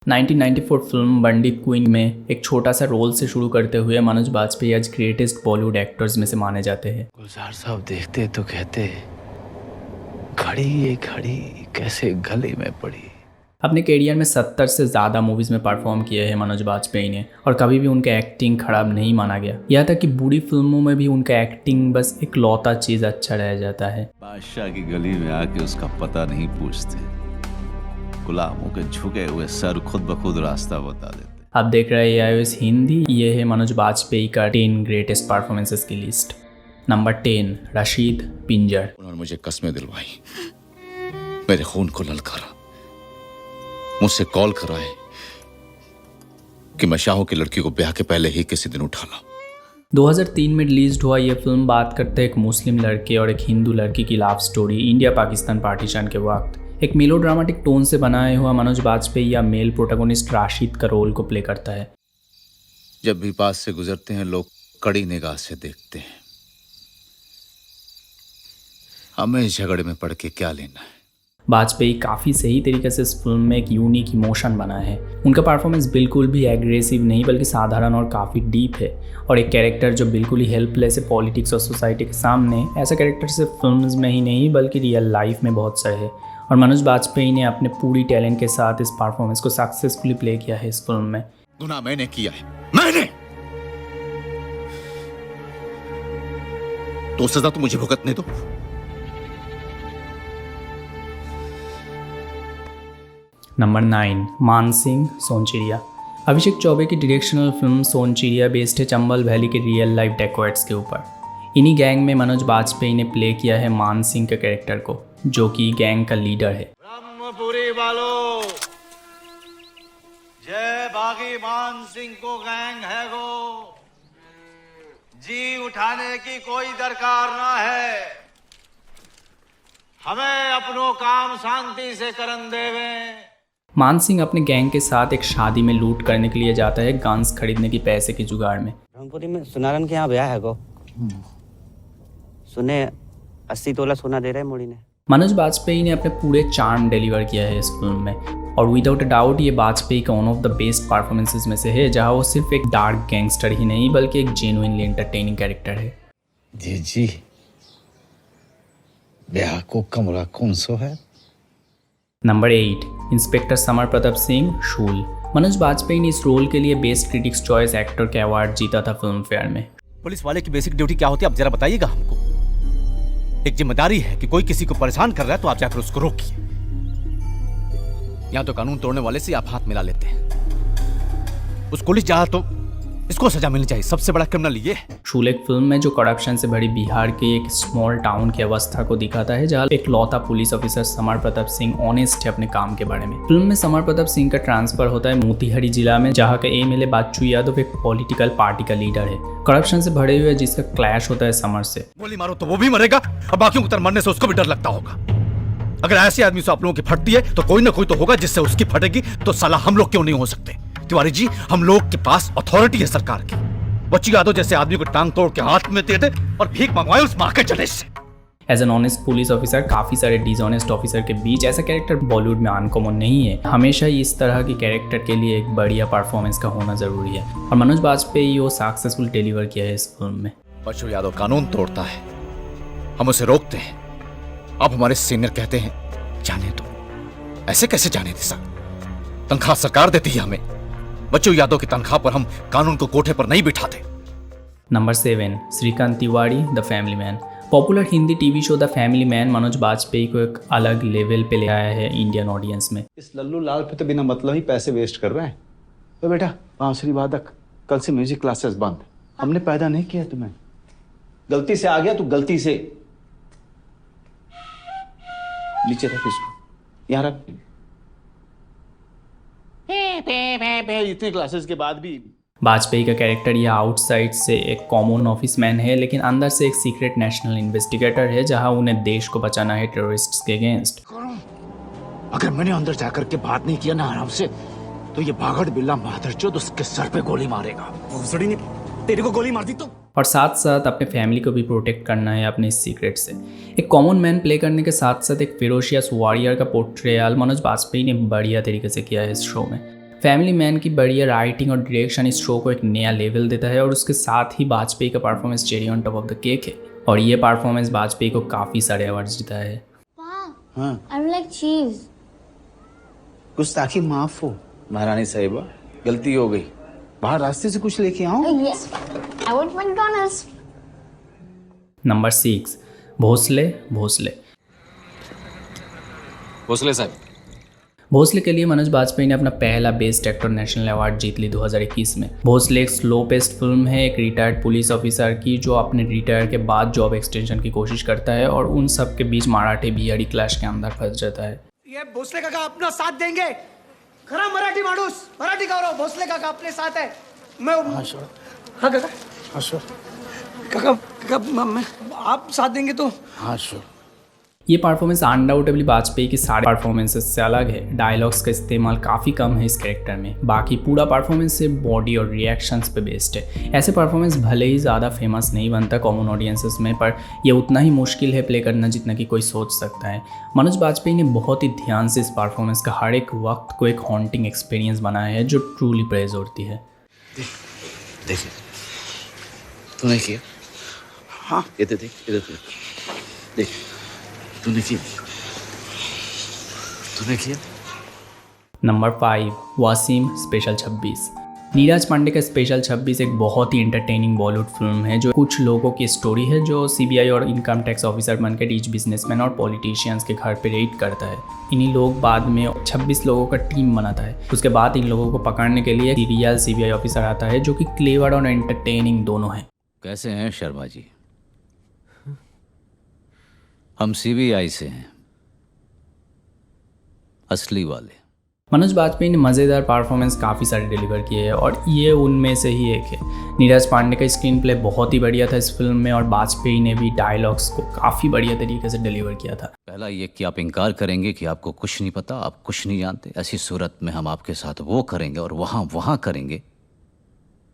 1994 film बंडी queen में एक छोटा सा रोल से शुरू करते हुए मनोज बाजपेयी आज ग्रेटेस्ट बॉलीवुड एक्टर्स में से माने जाते हैं। गुलजार साहब देखते तो कहते, घड़ी ये घड़ी कैसे गले में पड़ी। अपने करियर में 70 से ज़्यादा मूवीज़ में परफॉर्म किए हैं मनोज बाजपेयी ने और कभी भी उनका एक्टिंग खराब नहीं माना गया। यहाँ तक कि बुरी फिल्मों में भी उनका एक्टिंग बस एक लौता चीज़ अच्छा रह जाता है। बादशाह की गली में आके उसका पता नहीं पूछते, गुलामों के झुके हुए सर खुद ब खुद रास्ता बता देते। आप देख रहे हैं iOS हिंदी। ये है मनोज बाजपेयी का 10 ग्रेटेस्ट परफॉर्मेंसेस की लिस्ट। नंबर 10, रशीद पिंजर। उन्होंने मुझे कस्में दिलवाई, मेरे खून को ललकारा, मुझसे कॉल कराए कि मैं शाहों की लड़की को ब्याह के पहले ही किसी दिन उठा लाऊं। 2003 में रिलीज हुआ यह फिल्म बात करते हैं एक मुस्लिम लड़के और एक हिंदू लड़की की love story India Pakistan partition के वक्त। एक मेलोड्रामेटिक टोन से बनाया हुआ मनोज बाजपेयी या मेल प्रोटोगोनिस्ट राशिद का रोल को प्ले करता है। जब भी पास से गुजरते हैं लोग कड़ी निगाह से देखते हैं, हमें इस झगड़े में पड़ के क्या लेना है। बाजपेयी काफ़ी सही तरीके से इस फिल्म में एक यूनिक इमोशन बना है। उनका परफॉर्मेंस बिल्कुल भी एग्रेसिव नहीं बल्कि साधारण और काफ़ी डीप है। और एक कैरेक्टर जो बिल्कुल ही हेल्पलेस है पॉलिटिक्स और सोसाइटी के सामने, ऐसा कैरेक्टर सिर्फ फिल्म्स में ही नहीं बल्कि रियल लाइफ में बहुत सारे है। और मनोज बाजपेयी ने अपने पूरी टैलेंट के साथ इस परफॉर्मेंस को सक्सेसफुली प्ले किया है इस फिल्म में। गुनाह मैंने किया है, मैंने, तो सजा तो मुझे भुगतने दो। नंबर 9, मानसिंह सोनचिड़िया। अभिषेक चौबे की डायरेक्शनल फिल्म सोनचिड़िया बेस्ड है चंबल वैली के रियल लाइफ डेकोरेट्स के ऊपर। इन्हीं गैंग में मनोज बाजपेयी ने प्ले किया है मानसिंह के कैरेक्टर को, जो कि गैंग का लीडर है। ब्रह्मपुरी वालों, जय बागी मान सिंह को गैंग है गो, जी उठाने की कोई दरकार ना है, हमें अपनों काम शांति से करन देवे। मानसिंह अपने गैंग के साथ एक शादी में लूट करने के लिए जाता है गन्स खरीदने की पैसे की जुगाड़ में। ब्रह्मपुरी में सुनारन के यहाँ ब्याह है गो, सुने 80 तोला सोना दे रहे मुड़ी ने। मनोज बाजपेयी ने अपने पूरे चार्म डिलीवर किया है इस फिल्म में और विदाउट अ डाउट ये बाजपेयी का one of the best performances में से है, जहां वो सिर्फ एक डार्क गैंगस्टर ही नहीं बल्कि एक जेन्युइनली एंटरटेनिंग कैरेक्टर है। जी ब्याह को कमरा कौन सो है। Number 8, inspector Samar Pratap Singh Shool. मनोज बाजपेयी ने इस रोल के लिए बेस्ट क्रिटिक्स चॉइस एक्टर का अवार्ड जीता था फिल्म फेयर में। पुलिस वाले की बेसिक ड्यूटी क्या होती है आप जरा बताइएगा हमको। एक जिम्मेदारी है कि कोई किसी को परेशान कर रहा है तो आप जाकर उसको रोकिए। यहाँ तो कानून तोड़ने वाले से आप हाथ मिला लेते हैं। उस पुलिस जहाँ तो इसको सजा मिलनी चाहिए, सबसे बड़ा क्रिमिनल ये है। शूल एक फिल्म में जो करप्शन से भरी बिहार के एक स्मॉल टाउन की अवस्था को दिखाता है, जहाँ एक लौता police officer Samar Pratap Singh honest है अपने काम के बारे में। फिल्म में समर प्रताप सिंह का ट्रांसफर होता है मोतीहारी जिला में, जहाँ का एमएलए बाच्चू यादव एक पॉलिटिकल पार्टी का लीडर है। करप्शन से भरे हुए जिसका क्लैश होता है समर से। गोली मारो तो वो भी मरेगा और बाकियों को मरने से उसको भी डर लगता होगा। अगर ऐसे आदमी से आप लोगों की फटती है तो कोई ना कोई तो होगा जिससे उसकी फटेगी। तो साला हम लोग क्यों नहीं हो सकते। तिवारी जी, हम लोग के पास अथॉरिटी है सरकार की। बच्चू यादव जैसे आदमी को टांग तोड़ के हाथ में दे दे और भीख मंगवाए उस माँ के जले से। As an honest police officer काफ़ी सारे डिसऑनेस्ट ऑफिसर के बीच ऐसा कैरेक्टर बॉलीवुड में अनकॉमन नहीं है। हमेशा ही इस तरह की कैरेक्टर के लिए एक बढ़िया परफॉर्मेंस का होना जरूरी है और मनोज बाजपेयी वो सक्सेसफुल डिलीवर किया है इस फिल्म में। बच्चू यादव कानून तोड़ता है, हम उसे रोकते हैं। अब हमारे सीनियर कहते हैं जाने दो। ऐसे कैसे जाने दे सर, तनख्वाह सरकार देती है हमें। बच्चू यादव की तनख्वाह पर हम कानून को कोठे पर नहीं बिठाते। Number 7, Shrikant Tiwari the family man. Popular Hindi TV show the family man Manoj Bajpayee को एक अलग लेवल पे ले आया है इंडियन ऑडियंस में। इस लल्लू लाल पे तो बिना मतलब ही पैसे वेस्ट कर रहे हैं। तो बेटा बांसुरी वादक, कल से म्यूजिक क्लासेस बंद। हमने पैदा नहीं किया तुम्हें, गलती से आ गया तू, गलती से। नीचे रख इसको, यहाँ रख। इतने क्लासेस के बाद भी बाजपेयी का कैरेक्टर यह आउटसाइड से एक कॉमन ऑफिसमैन है, लेकिन अंदर से एक सीक्रेट नेशनल इन्वेस्टिगेटर है, जहां उन्हें देश को बचाना है टेररिस्ट्स के अगेंस्ट। अगर मैंने अंदर जाकर के बात नहीं किया ना आराम से, तो ये भागड़ बिल्ला माधरचोद उसके सर पे गोली मारेगा। भोसड़ी ने तेरे को गोली मार दी तो। और साथ साथ अपने फैमिली को भी प्रोटेक्ट करना है अपने इस सीक्रेट से। एक कॉमन मैन प्ले करने के साथ साथ एक फेरोशियस वॉरियर का पोर्ट्रेयल मनोज बाजपेयी ने बढ़िया तरीके से किया है इस शो में। फैमिली मैन की बढ़िया राइटिंग और डायरेक्शन इस शो को एक नया लेवल देता है और उसके साथ ही वाजपेयी का performance cherry on top of the cake है और ये परफॉर्मेंस वाजपेयी को काफ़ी सारे अवार्ड्स जीता है। हाँ, I would like cheese. गुस्ताखी माफ हो महारानी साहिबा, गलती हो गई। बाहर रास्ते से कुछ लेके आओ। Yes, I want McDonald's. Number 6, Bhosle Bhosle. Bhosle साहब, भोसले के लिए मनोज बाजपेयी ने अपना पहला बेस्ट एक्टर नेशनल अवार्ड जीत ली 2021 में। भोसले एक स्लो पेस्ट फिल्म है एक रिटायर्ड पुलिस ऑफिसर की जो अपने रिटायर के बाद जॉब एक्सटेंशन की कोशिश करता है और उन सब के बीच मराठी बिहारी क्लैश के अंदर फंस जाता है। ये भोसले काका अपना साथ देंगे, खरा मराठी माणूस, मराठी गौरव, भोसले काका अपने साथ है। मैं हाँ काका, हाँ काका काका मैं आप साथ देंगे तो हाँ श्योर। ये परफॉर्मेंस अनडाउटेबली वाजपेयी की सारे परफॉर्मेंसेस से अलग है। डायलॉग्स का इस्तेमाल काफ़ी कम है इस कैरेक्टर में, बाकी पूरा परफॉर्मेंस सिर्फ बॉडी और रिएक्शंस पे बेस्ड है। ऐसे परफॉर्मेंस भले ही ज़्यादा फेमस नहीं बनता कॉमन ऑडियंसेस में, पर यह उतना ही मुश्किल है प्ले करना जितना कि कोई सोच सकता है। मनोज बाजपेयी ने बहुत ही ध्यान से इस परफॉर्मेंस का हर एक वक्त को एक हॉन्टिंग एक्सपीरियंस बनाया है जो ट्रूली प्रेज होती है। देखिए तूने किया, हाँ इधर देख, इधर देख, तूने किया। Number 5, Washim special 26। नीरज पांडे का स्पेशल 26 एक बहुत ही एंटरटेनिंग बॉलीवुड फिल्म है जो कुछ लोगों की स्टोरी है जो सीबीआई और इनकम टैक्स ऑफिसर बनकर रिच बिजनेसमैन और पॉलिटिशियंस के घर पे रेड करता है। इन्हीं लोग बाद में 26 लोगों का टीम बनाता है। उसके बाद इन लोगों को पकड़ने के लिए रियल सीबीआई ऑफिसर आता है जो कि क्लेवर और एंटरटेनिंग दोनों है। कैसे हैं शर्मा जी? हम सीबीआई से हैं, असली वाले। मनोज बाजपेयी ने मज़ेदार परफॉर्मेंस काफ़ी सारे डिलीवर किए हैं और ये उनमें से ही एक है। नीरज पांडे का स्क्रीन प्ले बहुत ही बढ़िया था इस फिल्म में और बाजपेयी ने भी डायलॉग्स को काफ़ी बढ़िया तरीके से डिलीवर किया था। पहला ये कि आप इनकार करेंगे कि आपको कुछ नहीं पता, आप कुछ नहीं जानते। ऐसी सूरत में हम आपके साथ वो करेंगे और वहाँ करेंगे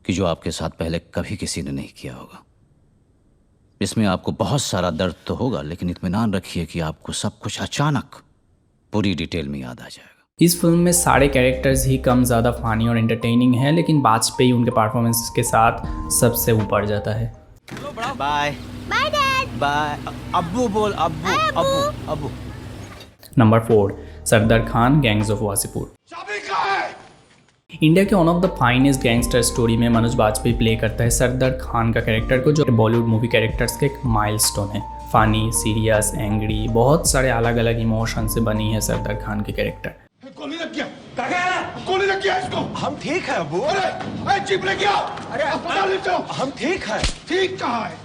कि जो आपके साथ पहले कभी किसी ने नहीं किया होगा। इसमें आपको बहुत सारा दर्द तो होगा, लेकिन इत्मीनान रखिए कि आपको सब कुछ अचानक पूरी डिटेल में याद आ जाएगा। इस फिल्म में सारे कैरेक्टर्स ही कम ज़्यादा फानी और एंटरटेनिंग हैं, लेकिन बाजपेयी उनके परफॉर्मेंस के साथ सबसे ऊपर जाता है। Bye Bye, Dad. बाय। अब्बू बोल, अब्बू अब्बू अब्बू। Number 4, Sardar Khan gangs of Wasseypur. India के one of the finest gangster story में मनोज बाजपेयी प्ले करता है सरदार खान का कैरेक्टर को जो बॉलीवुड मूवी कैरेक्टर्स के एक माइलस्टोन है। फनी, सीरियस, एंग्री, बहुत सारे अलग अलग इमोशन से बनी है सरदार खान के कैरेक्टर। गोली लग गया, गोली लग गया इसको। हम ठीक है अब्बू। अरे जीप ले गया, अरे अस्पताल ले जाओ। हम ठीक है। ठीक कहाँ है?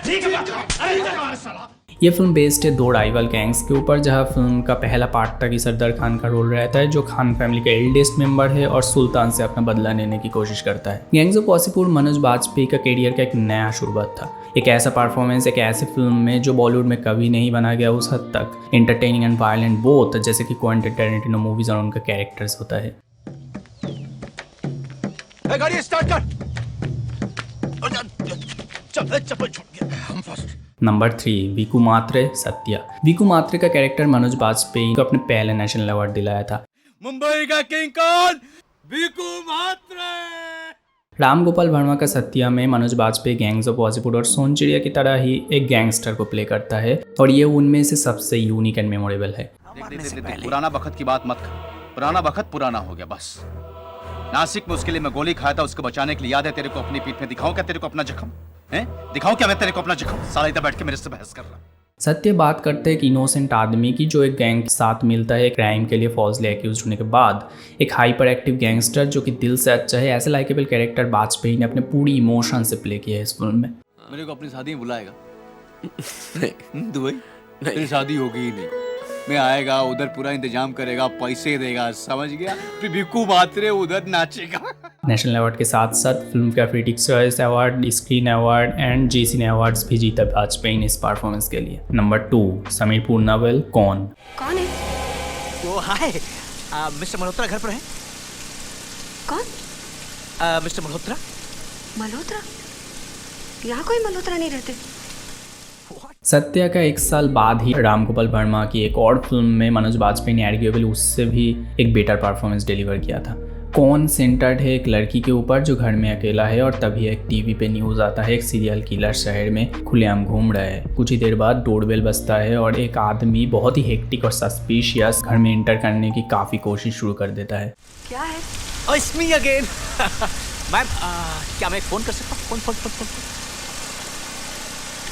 ठीक है साला। ये फिल्म बेस्ड है 2 राइवल गैंग्स के ऊपर, जहाँ फिल्म का पहला पार्ट था कि सरदार खान का रोल रहता है जो खान फैमिली का एल्डेस्ट मेंबर है और सुल्तान से अपना बदला लेने की कोशिश करता है। गैंग्स ऑफ वासेपुर मनोज बाजपेयी का कैरियर का एक नया शुरुआत था। एक ऐसा परफॉर्मेंस एक ऐसी फिल्म में जो बॉलीवुड में कभी नहीं बना गया उस हद तक। एंटरटेनिंग एंड वायलेंट बोथ, जैसे कि क्वेंटिन टैरेंटिनो मूवीज और उनका कैरेक्टर्स होता है। गाड़ी स्टार्ट कर। चप्पल छूट गया। हम फर्स्ट। नंबर 3, विकू मात्रे सत्या। विकू मात्रे का कैरेक्टर मनोज बाजपेयी को अपने पहले नेशनल अवार्ड दिलाया था। मुंबई का किंग कौन? विकू मात्रे। राम गोपाल वर्मा का सत्या में मनोज बाजपेयी गैंग्स ऑफ वासेपुर और सोनचिड़िया की तरह ही एक गैंगस्टर को प्ले करता है और ये उनमें से सबसे यूनिक एंड मेमोरेबल है। पुराना वक्त की बात मत कर। पुराना वक्त पुराना हो गया बस। नासिक में उसके लिए मैं गोली खाया था, उसको बचाने के लिए याद है तेरे को अपनी पीठ में? दिखाऊं क्या तेरे को अपना जख्म? हैं? दिखाऊं क्या मैं तेरे को अपना जख्म? साला इधर बैठ के मेरे से बहस कर रहा। सत्य बात करते हैं एक इनोसेंट आदमी की जो एक गैंग के साथ मिलता है क्राइम के लिए फॉल्सली एक्यूज होने के बाद। एक हाइपर एक्टिव गैंगस्टर जो कि दिल से अच्छा है। ऐसे लाइकेबल कैरेक्टर बाजपेयी ने अपने पूरी इमोशन से प्ले किया है इस फिल्म में। मेरे को अपनी शादी में बुलाएगा? दुबई तेरी शादी होगी ही नहीं। मैं आएगा, उधर पूरा इंतजाम करेगा, पैसे देगा, समझ गया? फिर भिक्कू मात्रे उधर नाचेगा। नेशनल अवार्ड के साथ साथ फिल्म का critics choice award, screen award and Zee Cine Awards भी जीता बाजपेयी ने इस परफॉर्मेंस के लिए। नंबर 2, समीर पूर्णावल कौन कौन है? वो हाय, मिस्टर मल्होत्रा घर पर है? कौन? मिस्टर मल्होत्रा। मल्होत्रा? यहाँ कोई मल्होत्रा नहीं रहते। सत्या का 1 साल बाद ही राम गोपाल वर्मा की एक और फिल्म में मनोज बाजपेयी ने आर्ग्यूएबल उससे भी एक बेटर परफॉर्मेंस डिलीवर किया था। कौन सेंटर्ड है एक लड़की के ऊपर जो घर में अकेला है और तभी एक टीवी पे न्यूज़ आता है एक सीरियल किलर शहर में खुलेआम घूम रहा है। कुछ ही देर बाद डोरबेल बजता है और एक आदमी बहुत ही हेक्टिक और सस्पिशियस घर में एंटर करने की काफ़ी कोशिश शुरू कर देता है। क्या है? Oh, it's me again. Ma'am, क्या मैं फोन कर सकता हूँ? फोन।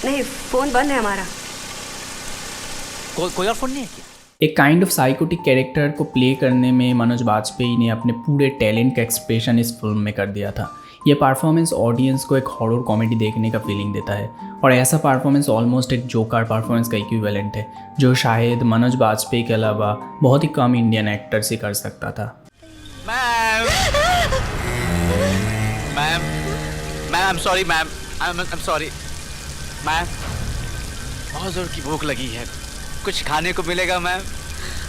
नहीं, फोन बंद है हमारा। कोई और फोन नहीं है क्या? एक काइंड ऑफ साइकोटिक कैरेक्टर को प्ले करने में मनोज बाजपेयी ने अपने पूरे टैलेंट का एक्सप्रेशन इस फिल्म में कर दिया था। यह परफॉर्मेंस ऑडियंस को एक हॉरर कॉमेडी देखने का फीलिंग देता है और ऐसा परफॉर्मेंस ऑलमोस्ट एक जोकर परफॉर्मेंस का इक्विवेलेंट है जो शायद मनोज बाजपेयी के अलावा बहुत ही कम इंडियन एक्टर्स ही कर सकता था। Ma'am, I am sorry ma'am, I am sorry ma'am, बहुत जोर की भूख लगी है, कुछ खाने को मिलेगा ma'am,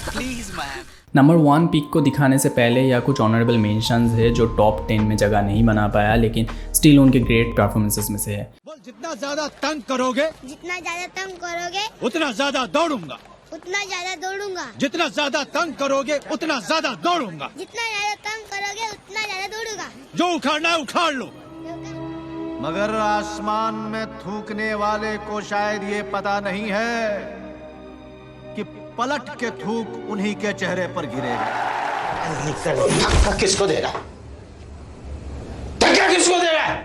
please ma'am. Number 1 pic को दिखाने से पहले या कुछ ऑनरेबल मेंशंस है जो टॉप 10 में जगह नहीं बना पाया लेकिन स्टिल उनके ग्रेट परफॉर्मेंसेस में से है। जितना ज्यादा तंग करोगे उतना ज्यादा दौड़ूंगा उतना ज्यादा दौड़ूंगा, जितना ज्यादा तंग करोगे उतना ज्यादा दौड़ूंगा जो उखाड़ना है उखाड़ लो। मगर आसमान में थूकने वाले को शायद ये पता नहीं है कि पलट के थूक उन्हीं के चेहरे पर गिरेगा। धक्का किसको दे रहा है? धक्का किसको दे रहा है?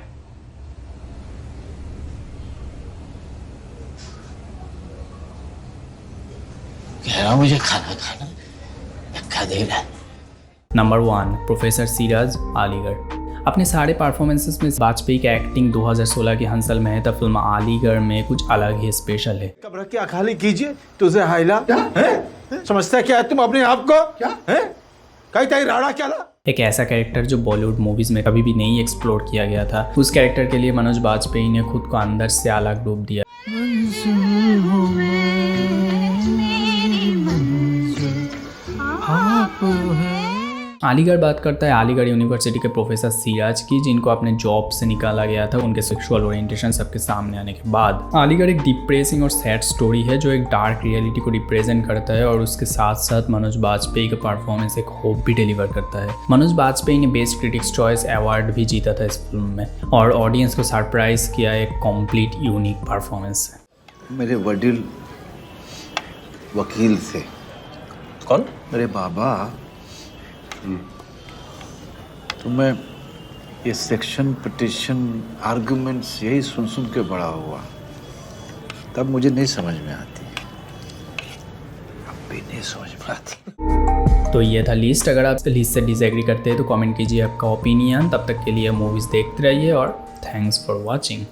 कह रहा हूं मुझे खाना धक्का दे रहा है। Number 1 professor Siraj Aligarh. अपने सारे परफॉर्मेंसेस में बाजपेयी की एक्टिंग 2016 की हंसल मेहता फिल्म अलीगढ़ में कुछ अलग ही स्पेशल है। कब्र क्या खाली कीजिए तुझे हाइला है? समझता क्या है तुम अपने आप को? क्या है? कहीं ताई राड़ा क्या ला? एक ऐसा कैरेक्टर जो बॉलीवुड मूवीज में कभी भी नहीं एक्सप्लोर किया गया था, उस कैरेक्टर के लिए मनोज बाजपेयी ने खुद को अंदर से अलग रूप दिया। अलीगढ़ बात करता है अलीगढ़ यूनिवर्सिटी के प्रोफेसर सिराज की, जिनको अपने जॉब से निकाला गया था उनके सेक्सुअल ओरिएंटेशन सबके सामने आने के बाद। अलीगढ़ एक डिप्रेसिंग और सैड स्टोरी है जो एक डार्क रियलिटी को रिप्रेजेंट करता है और उसके साथ साथ मनोज बाजपेयी का परफॉर्मेंस एक होप भी डिलीवर करता है। मनोज बाजपेयी ने बेस्ट क्रिटिक्स चॉइस अवार्ड भी जीता था इस फिल्म में और ऑडियंस को सरप्राइज किया एक कॉम्प्लीट यूनिक परफॉर्मेंस। मेरे वडील वकील थे। कौन? मेरे बाबा। तो मैं ये सेक्शन पिटिशन आर्गुमेंट्स यही सुन सुन के बड़ा हुआ, तब मुझे नहीं समझ में आती, अब भी नहीं समझ में आती। तो ये था लिस्ट। अगर आप लिस्ट से डिसएग्री करते हैं तो कमेंट कीजिए आपका ओपिनियन। तब तक के लिए मूवीज़ देखते रहिए और थैंक्स फॉर वॉचिंग।